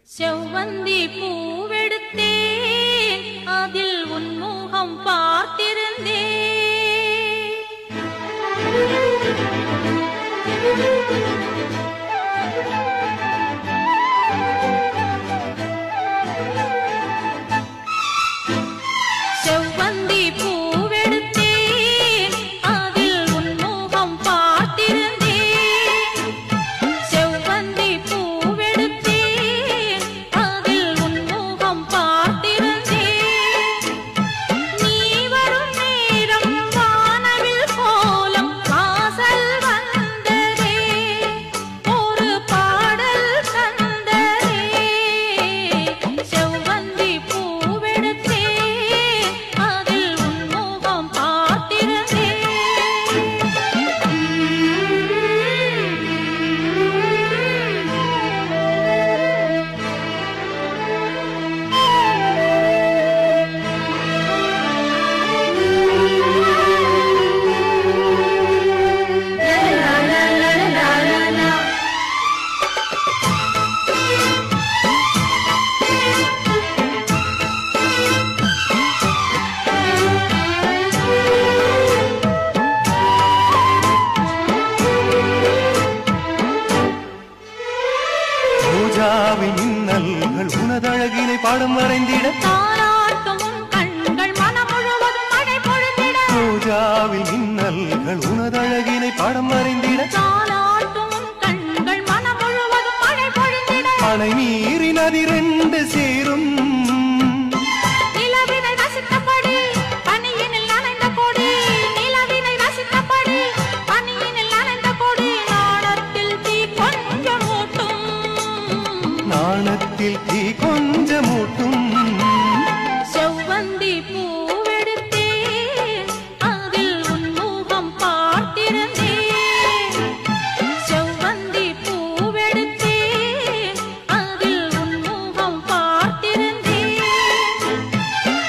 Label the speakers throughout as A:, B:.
A: செவ்வந்தி பூவெடுத்தேன் அதில் உன் முகம் பார்த்திருந்தேன் செவ்வந்தி பூவெடுத்தேன் அதில் உன் முகம் பார்த்திருந்தேன் செவ்வந்தி பூவெடுத்தேன் அதில் உன் முகம் பார்த்திருந்தேன் நீ வரும் நேரம் வானவில் கோலம் வாசல் வந்ததே ஒரு பாடல் தந்ததே செவ்வந்தி பூவெடுத்தேன் அதில் உன் முகம் பார்த்திருந்தேன்
B: ரோஜாவின் இன்னல்கள் உனதழகினை பாடம் வரைந்திட
A: தாலாட்டும் உன் கண்கள் மனம் முழுவதும் மழை பொழிந்திட
B: ரோஜாவின் இன்னல்கள் உனதழகினை பாடம் வரைந்திட
A: தாலாட்டும் உன் கண்கள் மனம் முழுவதும் மழை பொழிந்திட
B: அணை நீரின் அதிரண்டு சேரும்
A: நிலவினை ரசித்தபடி பனியினில் நனைந்த கொடி நிலவினை ரசித்தபடி பனியினில் நனைந்த கொடி நாணத்தில் தீ கொஞ்சம் ஊட்டும்
B: நாணத்தில் தீ கொஞ்சமூட்டும்
A: செவ்வந்தி பூவெடுத்தேன் அதில் உன் முகம் பார்த்திருந்தேன் செவ்வந்தி பூவெடுத்தேன் அதில் உன் முகம் பார்த்திருந்தேன்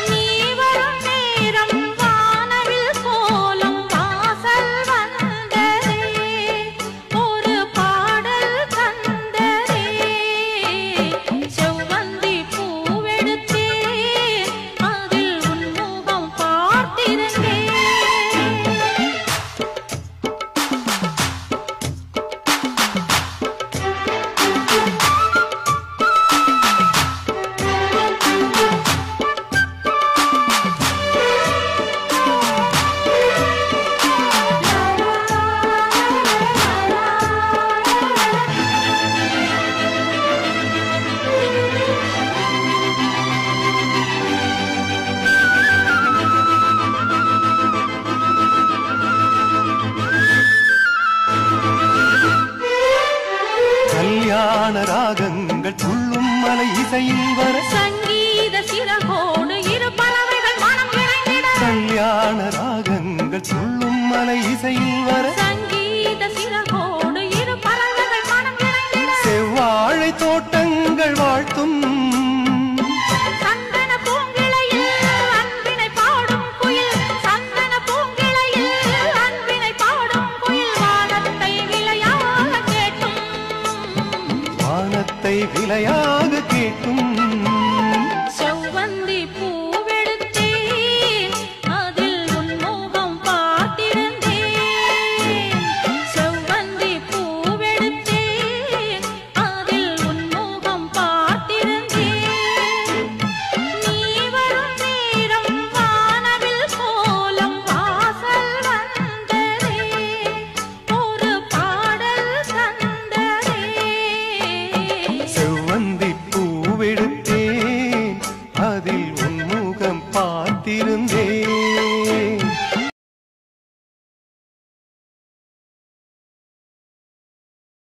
A: நீ வரும் நேரம் வானவில் கோலம் வாசல் வந்ததே ஒரு பாடல் தந்ததே செவ்வந்தி பூவெடுத்தேன் அதில் உன் முகம் பார்த்திருந்தேன்
B: கல்யாண ராகங்கள் துள்ளும் மலை இசையில் வர
A: சங்கீத சிறகோடு இரு பறவைகள் மனம் இணைந்திட
B: கல்யாண ராகங்கள் துள்ளும் மலை இசையில் வர
A: சங்கீத சிறகோடு இரு பறவைகள் மனம் இணைந்திட
B: செவ்வாழை தோட்டங்கள் வாழ்த்தும்
A: சந்தன பூங்கிளையில் அன்பினை பாடும் குயில் சந்தன பூங்கிளையில் அன்பினை பாடும் குயில் வானத்தை விளையாக கேட்டும்
B: வானத்தை விலையாக கேட்கும்
A: செவ்வந்தி பூவெடுத்தேன் அதில் உன் முகம் பார்த்திருந்தேன் செவ்வந்தி பூவெடுத்தேன் அதில் உன் முகம் பார்த்திருந்தேன் நீ வரும் நேரம் வானவில் கோலம் வாசல் வந்ததே ஒரு பாடல் தந்ததே
B: செவ்வந்தி பூவெடுத்தேன் அதில் உன் முகம் பார்த்திருந்தேன்